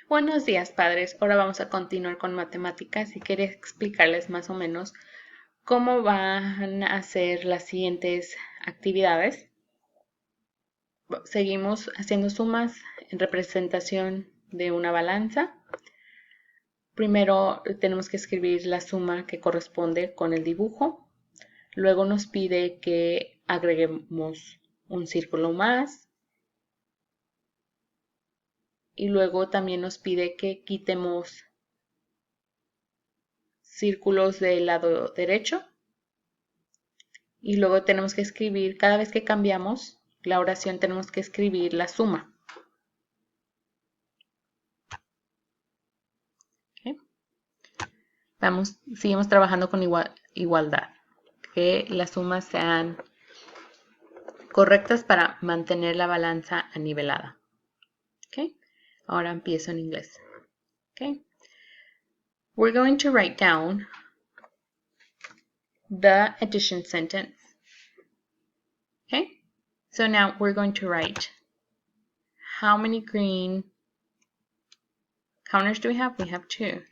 Buenos días, padres. Ahora vamos a continuar con matemáticas y quería explicarles más o menos cómo van a ser las siguientes actividades. Seguimos haciendo sumas en representación de una balanza. Primero tenemos que escribir la suma que corresponde con el dibujo. Luego nos pide que agreguemos un círculo más. Y luego también nos pide que quitemos círculos del lado derecho. Y luego tenemos que escribir, cada vez que cambiamos la oración, tenemos que escribir la suma. ¿Okay? Seguimos trabajando con igualdad. Que las sumas sean correctas para mantener la balanza anivelada. ¿Okay? Ahora empiezo en inglés. ¿Okay? We're going to write down the addition sentence. Okay? So now we're going to write how many green counters do we have? We have 2.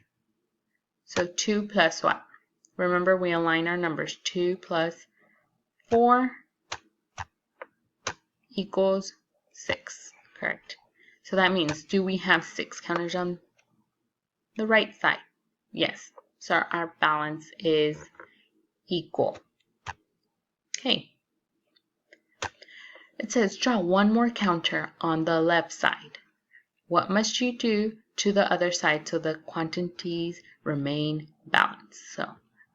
So 2 plus what? Remember, we align our numbers. 2 plus 4 equals 6. Correct. So that means, do we have 6 counters on the right side? Yes. So our balance is equal. Okay. It says draw one more counter on the left side. What must you do to the other side so the quantities remain balanced? So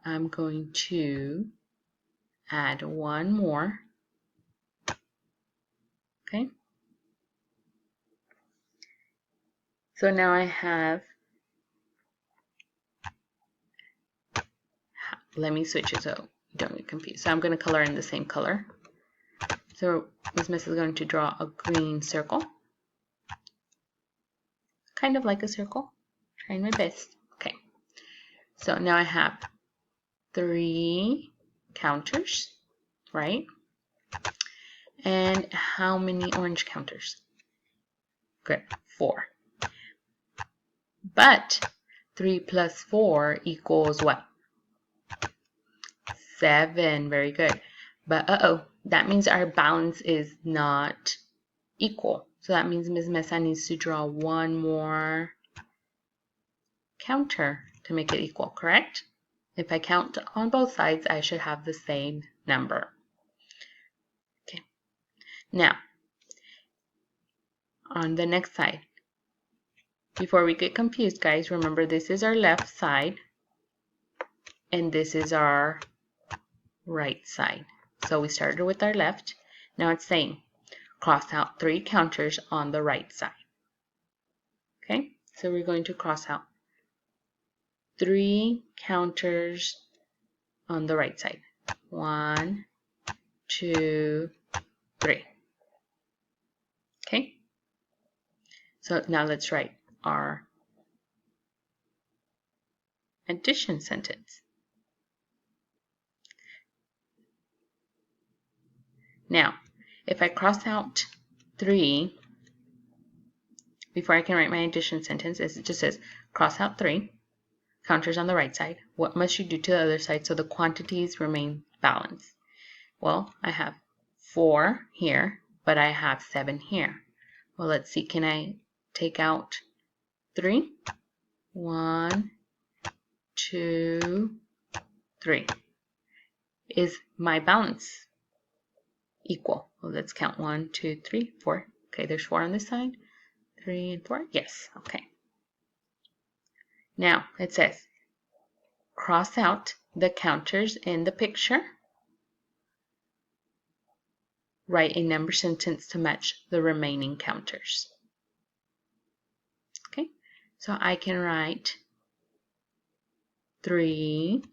I'm going to add one more. Okay. So now I have, let me switch it so you don't get confused. So I'm going to color in the same color. So Ms. Miss is going to draw a green circle. Kind of like a circle. Trying my best. Okay. So now I have 3 counters, right? And how many orange counters? Good, 4. But 3 plus 4 equals what? 7. Very good. But that means our balance is not equal. So that means Ms. Mesa needs to draw one more counter to make it equal, correct? If I count on both sides, I should have the same number. Okay. Now, on the next side, before we get confused, guys, remember this is our left side and this is our right side. So we started with our left. Now it's saying cross out 3 counters on the right side. Okay, so we're going to cross out 3 counters on the right side. 1, 2, 3. Okay, so now let's write our addition sentence. Now, if I cross out 3, before I can write my addition sentence, it just says cross out 3 counters on the right side. What must you do to the other side so the quantities remain balanced? Well, I have 4 here, but I have 7 here. Well, let's see. Can I take out 3? 1, 2, 3. Is my balance equal? Well, let's count 1, 2, 3, 4. Okay, there's 4 on this side. 3 and 4. Yes. Okay. Now it says cross out the counters in the picture. Write a number sentence to match the remaining counters. Okay, so I can write 3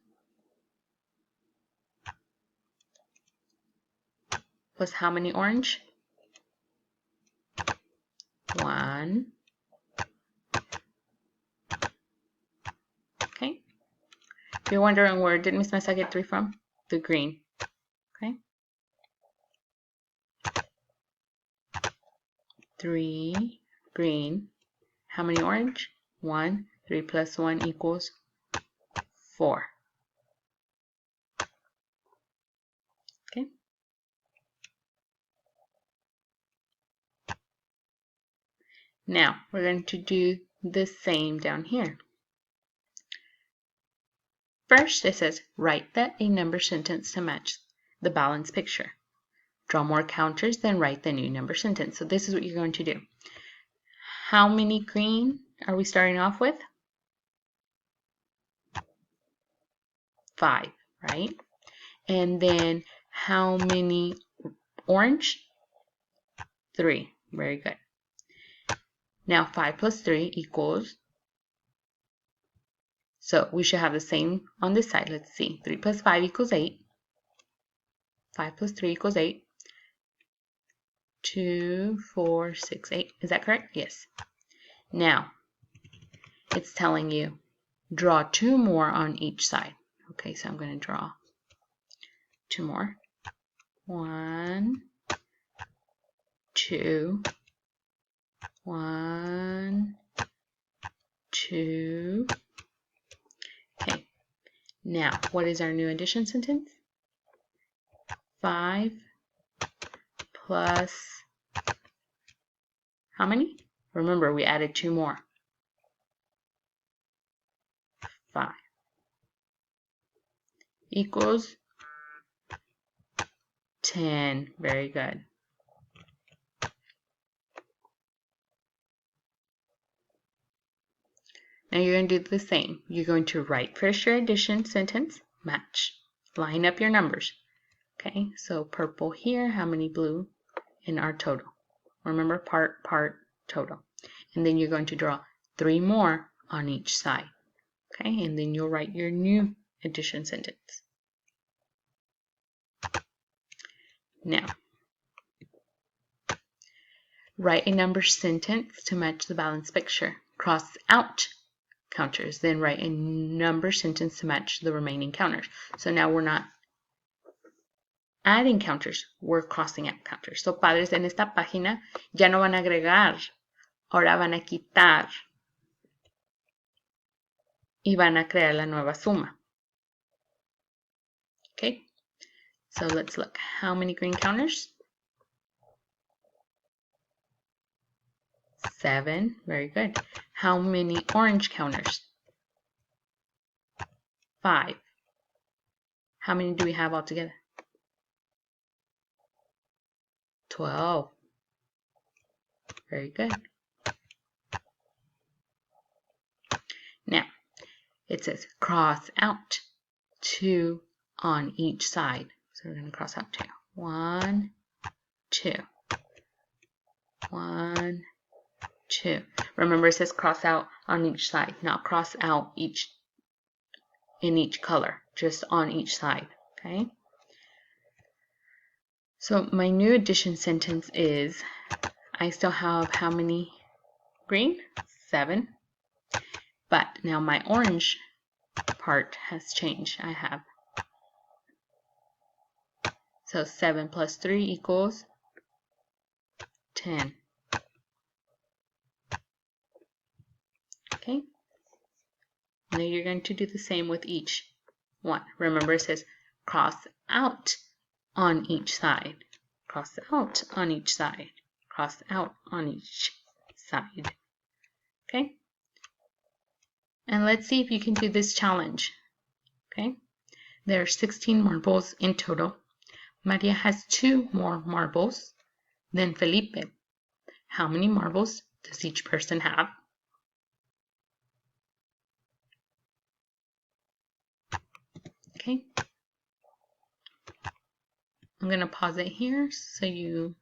plus how many orange? 1. Okay. If you're wondering where did Miss Mesa get 3 from? The green. Okay. 3 green How many orange? 1. 3 plus 1 equals 4. Okay. Now, we're going to do the same down here. First, it says, write a number sentence to match the balance picture. Draw more counters, then write the new number sentence. So this is what you're going to do. How many green are we starting off with? 5, right? And then how many orange? 3. Very good. Now 5 plus 3 equals, so we should have the same on this side. Let's see. 3 plus 5 equals 8. 5 plus 3 equals 8. 2, 4, 6, 8. Is that correct? Yes. Now, it's telling you draw 2 more on each side. Okay, so I'm going to draw 2 more. 1, 2, 1, 2. Okay. Now, what is our new addition sentence? 5 plus how many? Remember, we added 2 more. 5 equals 10. Very good. Now you're going to do the same. You're going to write first your addition sentence, match, line up your numbers. Okay, so purple here, how many blue in our total? Remember, part, total. And then you're going to draw 3 more on each side. Okay, and then you'll write your new addition sentence. Now, write a number sentence to match the balance picture. Cross out counters, then write a number sentence to match the remaining counters. So now we're not adding counters, we're crossing out counters. So padres, en esta página ya no van a agregar, ahora van a quitar y van a crear la nueva suma. Okay, so let's look. How many green counters? 7. Very good. How many orange counters? 5. How many do we have altogether? 12. Very good. Now, it says cross out 2 on each side. So we're going to cross out 2. 1, 2. 1, 2. Remember, it says cross out on each side, not cross out in each color, just on each side. Okay? So my new addition sentence is, I still have how many green? 7. But now my orange part has changed. I have, so 7 plus 3 equals 10. Okay? Now you're going to do the same with each one. Remember, it says cross out on each side. Cross out on each side. Cross out on each side. Okay? And let's see if you can do this challenge. Okay? There are 16 marbles in total. Maria has 2 more marbles than Felipe. How many marbles does each person have? Okay. I'm going to pause it here so you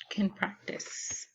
can practice.